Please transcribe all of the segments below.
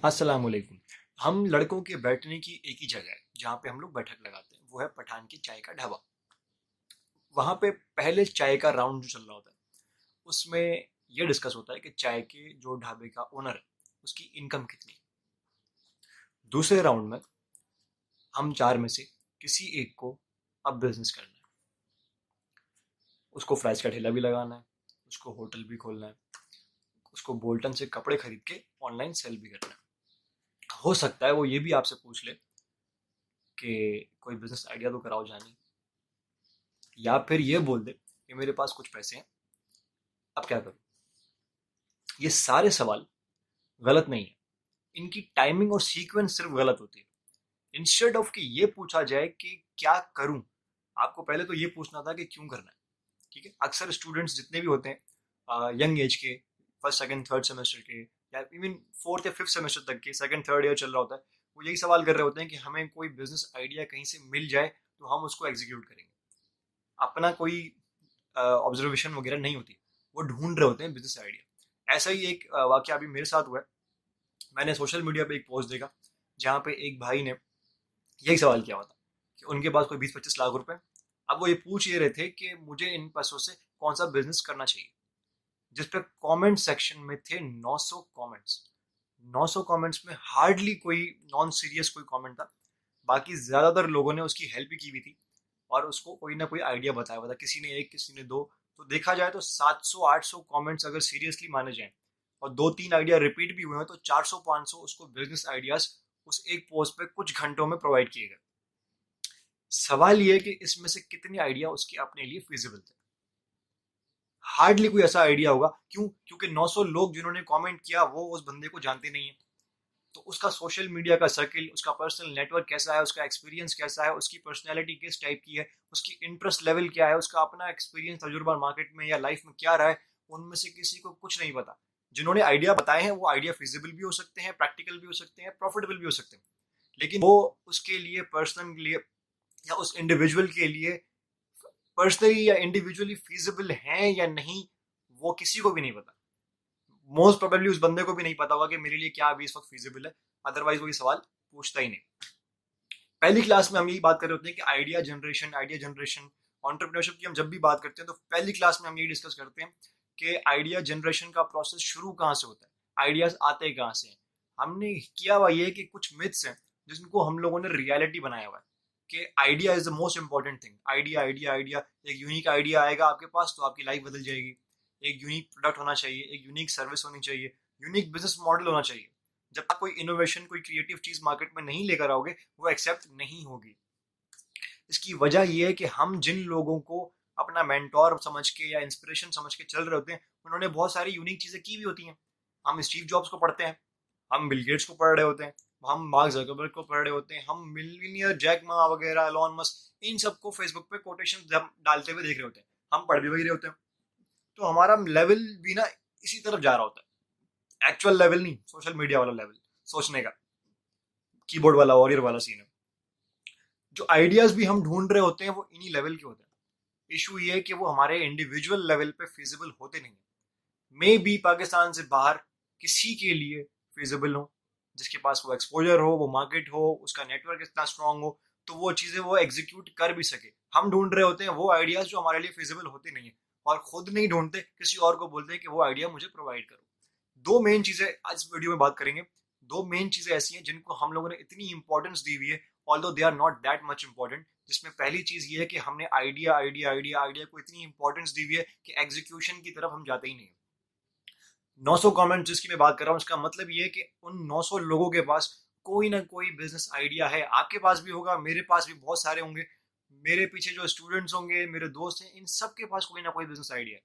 अस्सलाम वालेकुम। हम लड़कों के बैठने की एक ही जगह है जहाँ पे हम लोग बैठक लगाते हैं, वो है पठान की चाय का ढाबा। वहाँ पे पहले चाय का राउंड जो चल रहा होता है उसमें ये डिस्कस होता है कि चाय के जो ढाबे का ओनर है उसकी इनकम कितनी है। दूसरे राउंड में हम चार में से किसी एक को अब बिजनेस करना है। उसको फ्राइज का ठेला भी लगाना है, उसको होटल भी खोलना है, उसको बोल्टन से कपड़े खरीद के ऑनलाइन सेल भी करना है। हो सकता है वो ये भी आपसे पूछ ले कि कोई बिजनेस आइडिया तो कराओ जानी, या फिर ये बोल दे कि मेरे पास कुछ पैसे हैं, अब क्या करूं। ये सारे सवाल गलत नहीं है, इनकी टाइमिंग और सीक्वेंस सिर्फ गलत होती है। इंस्टेड ऑफ कि ये पूछा जाए कि क्या करूं, आपको पहले तो ये पूछना था कि क्यों करना है। ठीक है, अक्सर स्टूडेंट्स जितने भी होते हैं यंग एज के, फर्स्ट सेकंड थर्ड सेमेस्टर के, या इवन फोर्थ या फिफ्थ सेमेस्टर तक के, सेकंड थर्ड ईयर चल रहा होता है, वो यही सवाल कर रहे होते हैं कि हमें कोई बिजनेस आइडिया कहीं से मिल जाए तो हम उसको एग्जीक्यूट करेंगे। अपना कोई ऑब्जर्वेशन वगैरह नहीं होती, वो ढूंढ रहे होते हैं बिजनेस आइडिया। ऐसा ही एक वाक्य अभी मेरे साथ हुआ है। मैंने सोशल मीडिया पे एक पोस्ट देखा जहाँ पे एक भाई ने यही सवाल किया हुआ था कि उनके पास कोई 20-25 लाख रुपए। अब वो ये पूछ ये रहे थे कि मुझे इन पैसों से कौन सा बिजनेस करना चाहिए, जिस पे कमेंट सेक्शन में थे 900 कमेंट्स। 900 कमेंट्स में हार्डली कोई नॉन सीरियस कोई कमेंट था। बाकी ज्यादातर लोगों ने उसकी हेल्प ही की हुई थी और उसको कोई ना कोई आइडिया बताया हुआ था, किसी ने एक किसी ने दो। तो देखा जाए तो 700-800 कमेंट्स अगर सीरियसली माने जाएं और दो तीन आइडिया रिपीट भी हुए हैं तो 400-500 उसको बिजनेस आइडियाज उस एक पोस्ट पे कुछ घंटों में प्रोवाइड किए गए। सवाल ये है कि इसमें से कितने आइडिया उसके अपने लिए फिजिबल थे। हार्डली कोई ऐसा आइडिया होगा। क्यों? क्योंकि 900 लोग जिन्होंने कमेंट किया वो उस बंदे को जानते नहीं है। तो उसका सोशल मीडिया का सर्किल, उसका पर्सनल नेटवर्क कैसा है, उसका एक्सपीरियंस कैसा है, उसकी पर्सनैलिटी किस टाइप की है, उसकी इंटरेस्ट लेवल क्या है, उसका अपना एक्सपीरियंस तजुर्बा मार्केट में या लाइफ में क्या रहा है, उनमें से किसी को कुछ नहीं पता। जिन्होंने आइडिया बताए हैं वो आइडिया फिजिबल भी हो सकते हैं, प्रैक्टिकल भी हो सकते हैं, प्रॉफिटेबल भी हो सकते हैं, लेकिन वो उसके लिए पर्सनल लिए या उस इंडिविजुअल के लिए पर्सनली या इंडिविजुअली फीजिबल हैं या नहीं, वो किसी को भी नहीं पता। मोस्ट प्रोबेबली उस बंदे को भी नहीं पता होगा कि मेरे लिए क्या अभी इस वक्त फीजिबल है, अदरवाइज वो ये सवाल पूछता ही नहीं। पहली क्लास में हम यही बात कर रहे होते हैं कि आइडिया जनरेशन एंटरप्रेन्योरशिप की हम जब भी बात करते हैं तो पहली क्लास में हम यही डिस्कस करते हैं कि आइडिया जनरेशन का प्रोसेस शुरू कहाँ से होता है, आइडियाज आते कहाँ से हैं। हमने किया हुआ ये कि कुछ मिथ्स हैं जिनको हम लोगों ने रियलिटी बनाया हुआ है कि idea is the most important thing. Idea idea idea, एक यूनिक आइडिया आएगा आपके पास तो आपकी लाइफ बदल जाएगी। एक यूनिक प्रोडक्ट होना चाहिए, एक यूनिक सर्विस होनी चाहिए, यूनिक बिजनेस मॉडल होना चाहिए। जब तक कोई इनोवेशन, कोई क्रिएटिव चीज मार्केट में नहीं लेकर आओगे वो एक्सेप्ट नहीं होगी। इसकी वजह यह है कि हम जिन लोगों को अपना मेंटोर समझ के या इंस्पिरेशन समझ के चल रहे होते हैं उन्होंने बहुत सारी यूनिक चीजें की भी होती हैं। हम स्टीव जॉब्स को पढ़ते हैं, हम बिल गेट्स को पढ़ रहे होते हैं, हम मार्क जकरबर्ग को पढ़ रहे होते हैं, हम मिलीनियर जैक मा वगैरह, एलॉन मस्क, इन सबको फेसबुक पे कोटेशन डालते हुए देख रहे होते हैं। हम पढ़ भी वही रहे होते हैं। तो हमारा लेवल भी ना इसी तरफ जा रहा होता है, एक्चुअल लेवल नहीं, सोशल मीडिया वाला लेवल सोचने का, कीबोर्ड वाला वॉरियर वाला सीन है। जो आइडियाज भी हम ढूंढ रहे होते हैं वो इन्हीं लेवल के होते हैं। इशू ये है कि वो हमारे इंडिविजुअल लेवल पे फिजिबल होते नहीं। मे बी पाकिस्तान से बाहर किसी के लिए फिजिबल हो, जिसके पास वो एक्सपोजर हो, वो मार्केट हो, उसका नेटवर्क इतना स्ट्रांग हो तो वो चीजें वो एग्जीक्यूट कर भी सके। हम ढूंढ रहे होते हैं वो आइडियाज जो हमारे लिए फिजिबल होते नहीं है, और खुद नहीं ढूंढते, किसी और को बोलते हैं कि वो आइडिया मुझे प्रोवाइड करो। दो मेन चीजें आज वीडियो में बात करेंगे। दो मेन चीजें ऐसी हैं जिनको हम लोगों ने इतनी इंपॉर्टेंस दी हुई है, although they are not that much important. जिसमें पहली चीज ये है कि हमने आइडिया आइडिया आइडिया आइडिया को इतनी इंपॉर्टेंस दी हुई है कि एग्जीक्यूशन की तरफ हम जाते ही नहीं। 900 कमेंट जिसकी मैं बात कर रहा हूँ उसका मतलब ये है कि उन 900 लोगों के पास कोई ना कोई बिजनेस आइडिया है। आपके पास भी होगा, मेरे पास भी बहुत सारे होंगे, मेरे पीछे जो स्टूडेंट्स होंगे, मेरे दोस्त हैं, इन सब के पास कोई ना कोई बिजनेस आइडिया है।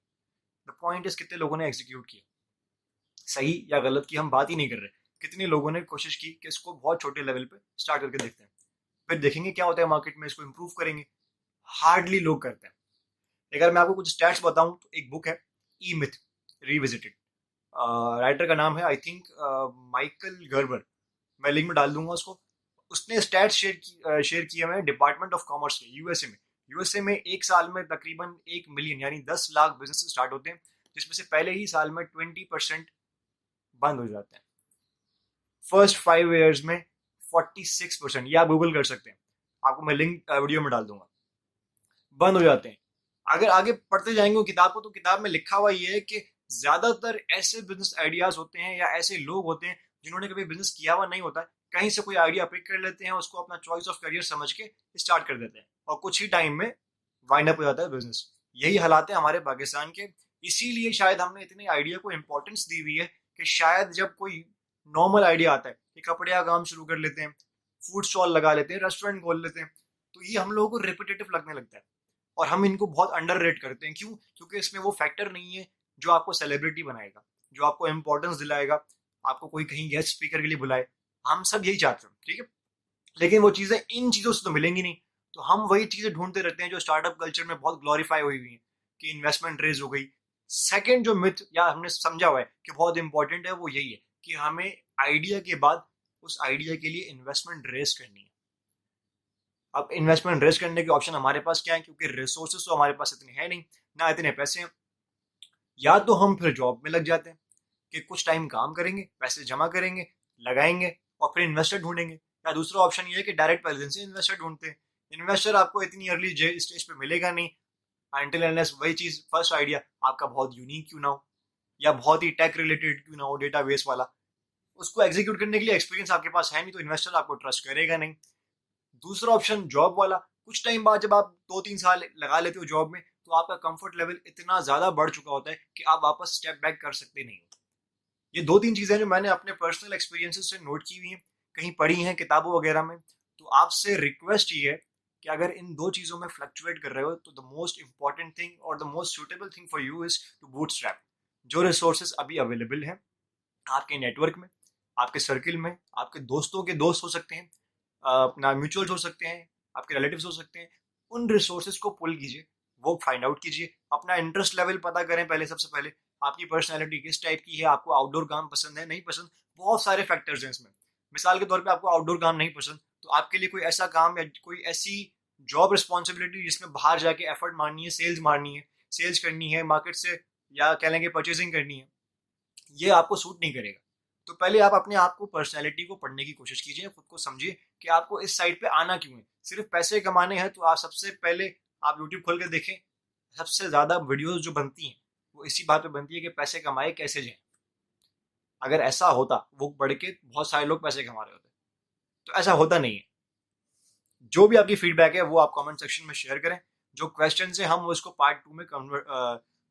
द पॉइंट इज कितने लोगों ने एग्जीक्यूट किया, सही या गलत की हम बात ही नहीं कर रहे। कितने लोगों ने कोशिश की कि इसको बहुत छोटे लेवल पे स्टार्ट करके देखते हैं, फिर देखेंगे क्या होता है मार्केट में, इसको इम्प्रूव करेंगे। हार्डली लोग करते हैं। अगर मैं आपको कुछ स्टैट्स बताऊं तो एक बुक है ई मिथ रिविजिटेड, राइटर का नाम है आई थिंक माइकल गर्बर, मैं लिंक में डाल दूंगा उसको। उसने स्टैट्स शेयर किए हुए हैं डिपार्टमेंट ऑफ कॉमर्स के, यूएसए में। यूएसए में एक साल में तकरीबन 1 मिलियन यानी 10 लाख बिजनेस स्टार्ट होते हैं, जिसमें से पहले ही साल में 20% बंद हो जाते हैं। फर्स्ट 5 ईयर्स में 46%, ये आप गूगल कर सकते हैं, आपको मैं लिंक वीडियो में डाल दूंगा, बंद हो जाते हैं। अगर आगे पढ़ते जाएंगे वो किताब को, तो किताब में लिखा हुआ ये है कि ज्यादातर ऐसे बिजनेस आइडियाज होते हैं या ऐसे लोग होते हैं जिन्होंने कभी बिजनेस किया हुआ नहीं होता है, कहीं से कोई आइडिया पिक कर लेते हैं, उसको अपना चॉइस ऑफ करियर समझ के स्टार्ट कर देते हैं और कुछ ही टाइम में वाइंड अप हो जाता है बिजनेस। यही हालात है हमारे पाकिस्तान के। इसीलिए शायद हमने इतने आइडिया को इंपॉर्टेंस दी हुई है कि शायद जब कोई नॉर्मल आइडिया आता है कि कपड़े का काम शुरू कर लेते हैं, फूड स्टॉल लगा लेते हैं, रेस्टोरेंट खोल लेते हैं, तो ये हम लोगों को रिपीटेटिव लगने लगता है और हम इनको बहुत अंडररेट करते हैं। क्यों? क्योंकि इसमें वो फैक्टर नहीं है जो आपको सेलिब्रिटी बनाएगा, जो आपको इंपॉर्टेंस दिलाएगा, आपको कोई कहीं गेस्ट स्पीकर के लिए बुलाए। हम सब यही चाहते हैं, ठीक है, लेकिन वो चीजें इन चीजों से तो मिलेंगी नहीं। तो हम वही चीजें ढूंढते रहते हैं जो स्टार्टअप कल्चर में बहुत ग्लोरीफाई हुई हुई है, कि इन्वेस्टमेंट रेज हो गई। सेकंड जो मिथ या हमने समझा हुआ है कि बहुत इंपॉर्टेंट है, वो यही है कि हमें आइडिया के बाद उस आइडिया के लिए इन्वेस्टमेंट रेज करनी है। अब इन्वेस्टमेंट रेज करने के ऑप्शन हमारे पास क्या है? क्योंकि रिसोर्सेज तो हमारे पास इतने हैं नहीं, ना इतने पैसे हैं। या तो हम फिर जॉब में लग जाते हैं कि कुछ टाइम काम करेंगे, पैसे जमा करेंगे, लगाएंगे और फिर इन्वेस्टर ढूंढेंगे। या दूसरा ऑप्शन ये है कि डायरेक्ट प्रेजेंस से इन्वेस्टर ढूंढते हैं। इन्वेस्टर आपको इतनी अर्ली स्टेज पे मिलेगा नहीं, अनटिल अनलेस वही चीज, फर्स्ट आइडिया आपका बहुत यूनिक क्यों ना हो या बहुत ही टेक रिलेटेड क्यों ना हो, डेटाबेस वाला, उसको एग्जीक्यूट करने के लिए एक्सपीरियंस आपके पास है नहीं, तो इन्वेस्टर आपको ट्रस्ट करेगा नहीं। दूसरा ऑप्शन जॉब वाला, कुछ टाइम बाद जब आप 2-3 साल लगा लेते हो जॉब में, तो आपका कंफर्ट लेवल इतना ज्यादा बढ़ चुका होता है कि आप वापस स्टेप बैक कर सकते नहीं हो। ये 2-3 चीजें जो मैंने अपने पर्सनल एक्सपीरियंसेस से नोट की हुई हैं, कहीं पढ़ी हैं किताबों वगैरह में। तो आपसे रिक्वेस्ट ये है कि अगर इन दो चीजों में फ्लक्चुएट कर रहे हो, तो द मोस्ट इंपॉर्टेंट थिंग और the most suitable thing for you is to bootstrap. जो रिसोर्सेज अभी अवेलेबल हैं आपके नेटवर्क में, आपके सर्किल में, आपके दोस्तों के दोस्त हो सकते हैं, अपना म्यूचुअल्स हो सकते हैं, आपके रिलेटिव्स हो सकते हैं, उन रिसोर्सेज को पुल कीजिए, वो फाइंड आउट कीजिए, अपना इंटरेस्ट लेवल पता करें पहले, सबसे पहले आपकी पर्सनैलिटी किस टाइप की है, आपको आउटडोर काम पसंद है नहीं पसंद, बहुत सारे फैक्टर्स हैं इसमें। मिसाल के तौर पे आपको आउटडोर काम नहीं पसंद, तो आपके लिए कोई ऐसा काम या कोई ऐसी जॉब रिस्पॉन्सिबिलिटी जिसमें बाहर जाके एफर्ट मारनी है, सेल्स मारनी है, सेल्स करनी है मार्केट से, या कह लेंगे परचेजिंग करनी है, ये आपको सूट नहीं करेगा। तो पहले आप अपने आप को, पर्सनैलिटी को पढ़ने की कोशिश कीजिए, खुद को समझिए कि आपको इस साइड पे आना क्यों है। सिर्फ पैसे कमाने हैं तो आप सबसे पहले आप यूट्यूब खोल के देखें, सबसे ज्यादा वीडियोस जो बनती हैं वो इसी बात पे बनती है कि पैसे कमाए कैसे जाए। अगर ऐसा होता, वो पढ़ के बहुत सारे लोग पैसे कमा रहे होते, तो ऐसा होता नहीं है। जो भी आपकी फीडबैक है वो आप कमेंट सेक्शन में शेयर करें। जो क्वेश्चन है हम उसको पार्ट 2 में कन्वर्ट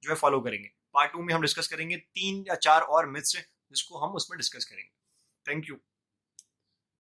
जो है फॉलो करेंगे। पार्ट 2 में हम डिस्कस करेंगे 3 या 4 और मिथ्स जिसको हम उसमें डिस्कस करेंगे। Thank you.